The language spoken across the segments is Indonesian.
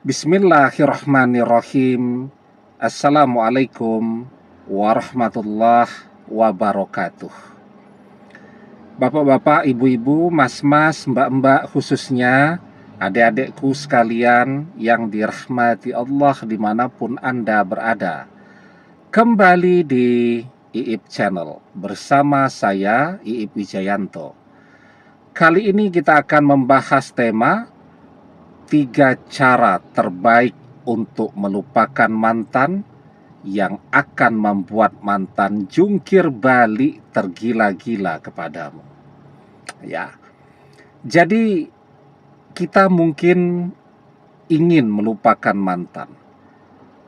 Bismillahirrahmanirrahim. Assalamualaikum warahmatullahi wabarakatuh. Bapak-bapak, ibu-ibu, mas-mas, mbak-mbak, khususnya adik-adikku sekalian yang dirahmati Allah dimanapun Anda berada. Kembali di IIP Channel bersama saya, IIP Wijayanto. Kali ini kita akan membahas tema 3 cara terbaik untuk melupakan mantan yang akan membuat mantan jungkir balik tergila-gila kepadamu. Ya. Jadi kita mungkin ingin melupakan mantan.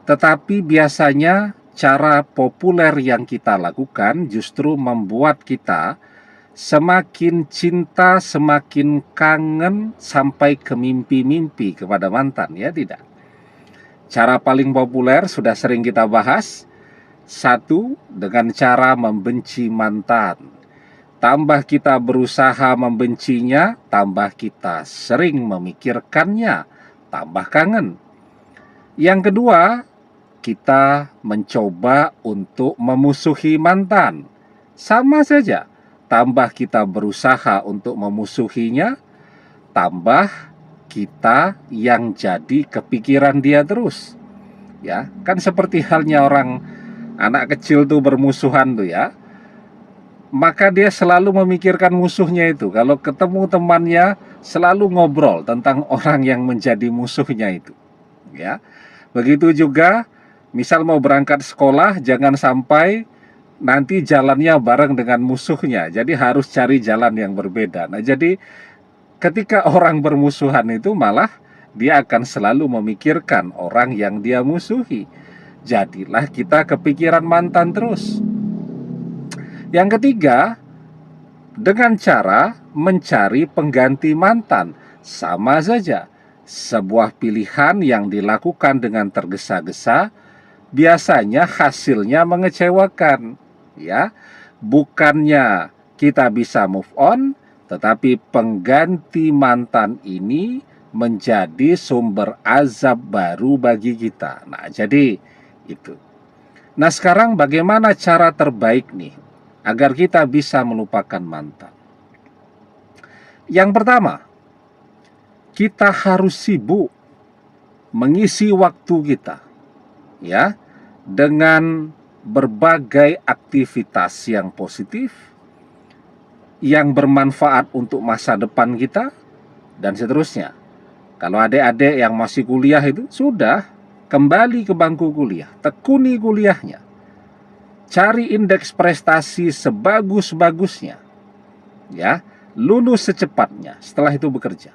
Tetapi biasanya cara populer yang kita lakukan justru membuat kita semakin cinta, semakin kangen sampai ke mimpi-mimpi kepada mantan, ya tidak? Cara paling populer sudah sering kita bahas. 1, dengan cara membenci mantan. Tambah kita berusaha membencinya, tambah kita sering memikirkannya, tambah kangen. Yang kedua, kita mencoba untuk memusuhi mantan. Sama saja. Tambah kita berusaha untuk memusuhinya, tambah kita yang jadi kepikiran dia terus. Ya, kan seperti halnya orang anak kecil tuh bermusuhan tuh ya. Maka dia selalu memikirkan musuhnya itu. Kalau ketemu temannya selalu ngobrol tentang orang yang menjadi musuhnya itu. Ya. Begitu juga misal mau berangkat sekolah, jangan sampai nanti jalannya bareng dengan musuhnya. Jadi harus cari jalan yang berbeda. Nah, jadi ketika orang bermusuhan itu malah dia akan selalu memikirkan orang yang dia musuhi. Jadilah kita kepikiran mantan terus. Yang ketiga, dengan cara mencari pengganti mantan. Sama saja. Sebuah pilihan yang dilakukan dengan tergesa-gesa biasanya hasilnya mengecewakan. Ya, bukannya kita bisa move on, tetapi pengganti mantan ini menjadi sumber azab baru bagi kita. Nah, jadi itu. Nah, sekarang bagaimana cara terbaik nih agar kita bisa melupakan mantan? Yang pertama, kita harus sibuk mengisi waktu kita, ya, dengan berbagai aktivitas yang positif, yang bermanfaat untuk masa depan kita, dan seterusnya. Kalau adik-adik yang masih kuliah itu sudah kembali ke bangku kuliah, tekuni kuliahnya, cari indeks prestasi sebagus-bagusnya, ya, lulus secepatnya, setelah itu bekerja.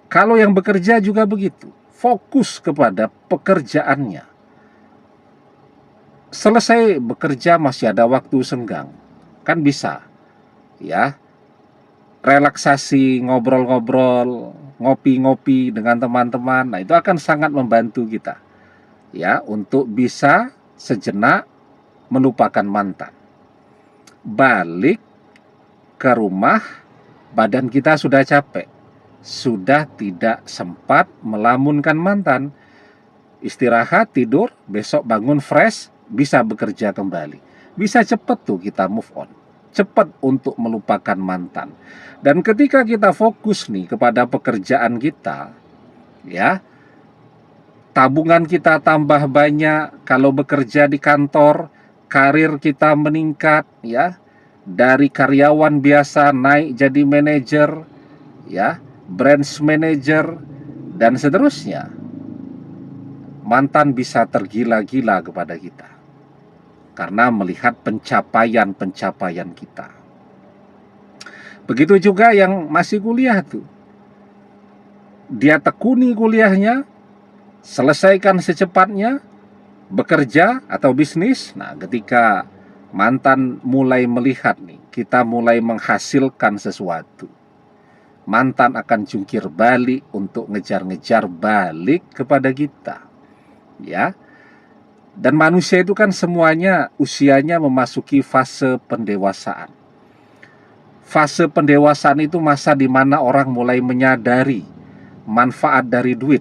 Kalau yang bekerja juga begitu, fokus kepada pekerjaannya. Selesai bekerja masih ada waktu senggang, kan bisa, ya, relaksasi, ngobrol-ngobrol, ngopi-ngopi dengan teman-teman. Nah, itu akan sangat membantu kita, ya, untuk bisa sejenak melupakan mantan. Balik ke rumah, badan kita sudah capek, sudah tidak sempat melamunkan mantan. Istirahat, tidur, besok bangun fresh, bisa bekerja kembali. Bisa cepat tuh kita move on, cepat untuk melupakan mantan. Dan ketika kita fokus nih kepada pekerjaan kita, ya, tabungan kita tambah banyak. Kalau bekerja di kantor, karir kita meningkat, ya, dari karyawan biasa naik jadi manajer, ya, branch manager, dan seterusnya. Mantan bisa tergila-gila kepada kita karena melihat pencapaian-pencapaian kita. Begitu juga yang masih kuliah tuh. Dia tekuni kuliahnya, selesaikan secepatnya, bekerja atau bisnis. Nah, ketika mantan mulai melihat nih, kita mulai menghasilkan sesuatu, mantan akan jungkir balik untuk ngejar-ngejar balik kepada kita. Ya. Dan manusia itu kan semuanya usianya memasuki fase pendewasaan. Fase pendewasaan itu masa di mana orang mulai menyadari manfaat dari duit,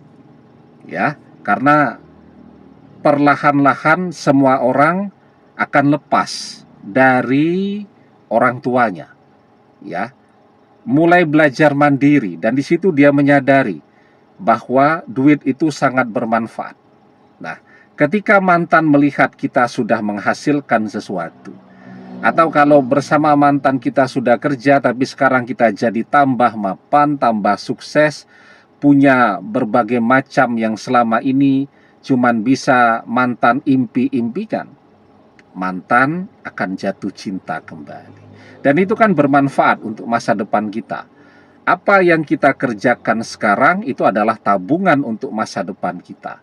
ya, karena perlahan-lahan semua orang akan lepas dari orang tuanya, ya, mulai belajar mandiri, dan di situ dia menyadari bahwa duit itu sangat bermanfaat. Nah, ketika mantan melihat kita sudah menghasilkan sesuatu, atau kalau bersama mantan kita sudah kerja tapi sekarang kita jadi tambah mapan, tambah sukses, punya berbagai macam yang selama ini cuman bisa mantan impi-impikan, mantan akan jatuh cinta kembali. Dan itu kan bermanfaat untuk masa depan kita. Apa yang kita kerjakan sekarang itu adalah tabungan untuk masa depan kita.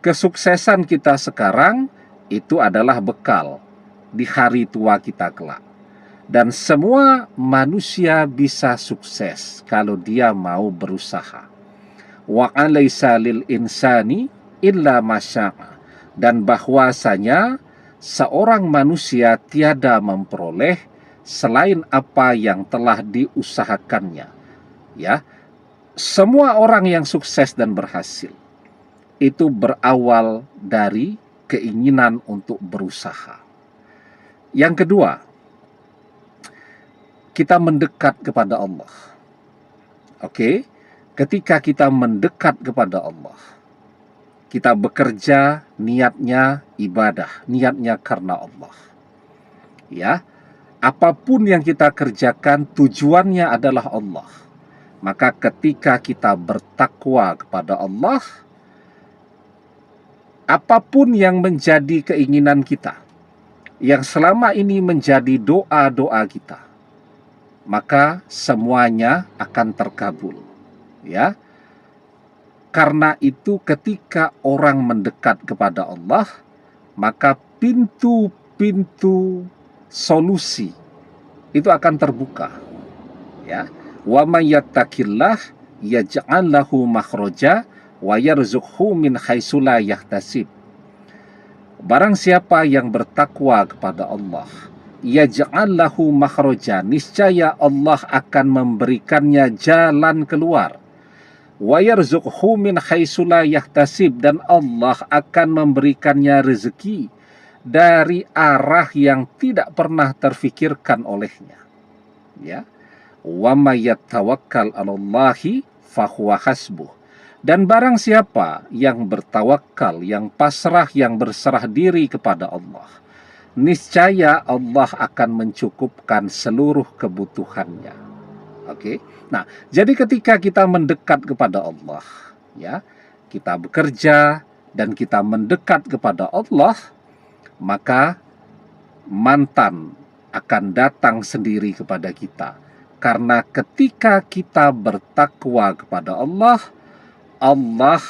Kesuksesan kita sekarang itu adalah bekal di hari tua kita kelak. Dan semua manusia bisa sukses kalau dia mau berusaha. Wa alaysa lil insani illa masya'a. Dan bahwasanya seorang manusia tiada memperoleh selain apa yang telah diusahakannya. Ya, semua orang yang sukses dan berhasil itu berawal dari keinginan untuk berusaha. Yang kedua, kita mendekat kepada Allah. Oke, ketika kita mendekat kepada Allah, kita bekerja niatnya ibadah, niatnya karena Allah. Ya, apapun yang kita kerjakan tujuannya adalah Allah. Maka ketika kita bertakwa kepada Allah, apapun yang menjadi keinginan kita, yang selama ini menjadi doa-doa kita, maka semuanya akan terkabul. Ya, karena itu ketika orang mendekat kepada Allah, maka pintu-pintu solusi itu akan terbuka. Ya, wa may yattaqillah yaj'al lahu makhraja wa yarzuqhu min haitsu la yahtasib. Barang siapa yang bertakwa kepada Allah, yaj'al lahu makhraja, niscaya Allah akan memberikannya jalan keluar. Wa yarzuqhu min haitsu la yahtasib, dan Allah akan memberikannya rezeki dari arah yang tidak pernah terfikirkan olehnya. Ya. Wa may yatawakkal 'alallahi fahuwa hasbuh. Dan barang siapa yang bertawakal, yang pasrah, yang berserah diri kepada Allah, niscaya Allah akan mencukupkan seluruh kebutuhannya. Oke. Nah, jadi ketika kita mendekat kepada Allah, ya, kita bekerja dan kita mendekat kepada Allah, maka mantan akan datang sendiri kepada kita. Karena ketika kita bertakwa kepada Allah, Allah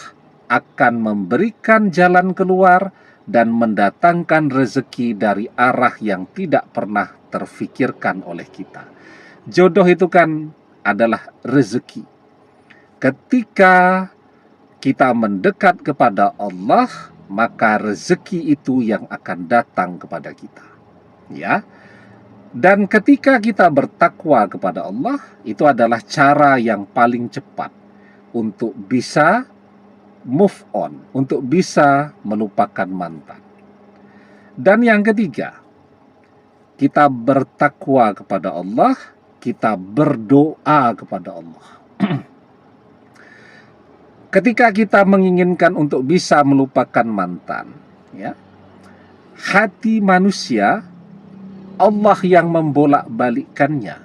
akan memberikan jalan keluar dan mendatangkan rezeki dari arah yang tidak pernah terfikirkan oleh kita. Jodoh itu kan adalah rezeki. Ketika kita mendekat kepada Allah, maka rezeki itu yang akan datang kepada kita. Ya. Dan ketika kita bertakwa kepada Allah, itu adalah cara yang paling cepat untuk bisa move on, untuk bisa melupakan mantan. Dan yang ketiga, kita bertakwa kepada Allah, kita berdoa kepada Allah. Ketika kita menginginkan untuk bisa melupakan mantan, ya, hati manusia Allah yang membolak-balikkannya.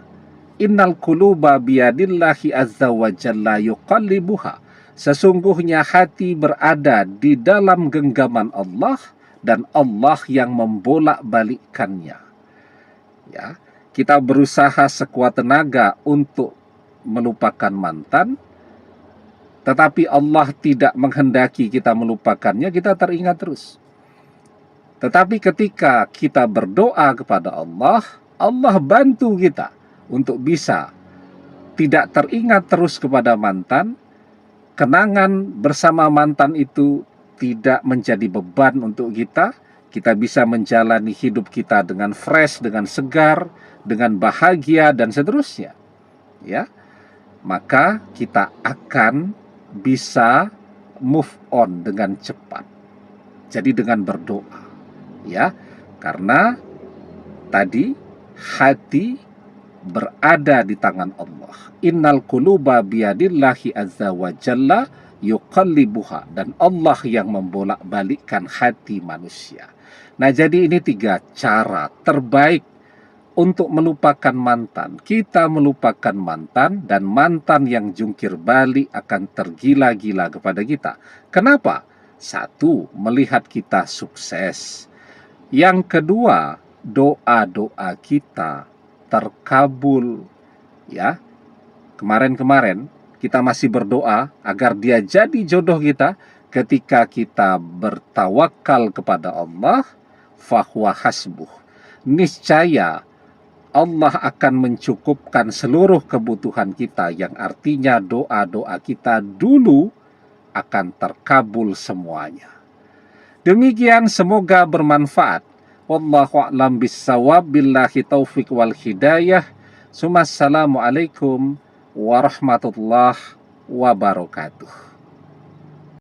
Innal quluba biyadillahi azza wa jalla yuqallibuha. Sesungguhnya hati berada di dalam genggaman Allah dan Allah yang membolak-balikkannya. Ya, kita berusaha sekuat tenaga untuk melupakan mantan, tetapi Allah tidak menghendaki kita melupakannya, kita teringat terus. Tetapi ketika kita berdoa kepada Allah, Allah bantu kita untuk bisa tidak teringat terus kepada mantan. Kenangan bersama mantan itu tidak menjadi beban untuk kita. Kita bisa menjalani hidup kita dengan fresh, dengan segar, dengan bahagia, dan seterusnya. Ya, maka kita akan bisa move on dengan cepat. Jadi dengan berdoa, ya, karena tadi hati berada di tangan Allah. Innal quluba biyadillahi azza wa jalla yuqallibuha, dan Allah yang membolak-balikkan hati manusia. Nah, jadi ini 3 cara terbaik untuk melupakan mantan. Kita melupakan mantan, dan mantan yang jungkir balik akan tergila-gila kepada kita. Kenapa? 1, melihat kita sukses. Yang kedua, doa-doa kita terkabul. Ya, kemarin-kemarin kita masih berdoa agar dia jadi jodoh kita. Ketika kita bertawakal kepada Allah, fahuwa hasbuh, niscaya Allah akan mencukupkan seluruh kebutuhan kita, yang artinya doa-doa kita dulu akan terkabul semuanya. Demikian, semoga bermanfaat. Wallahu a'lam bissawab, billahi taufik wal hidayah. Assalamualaikum warahmatullahi wabarakatuh.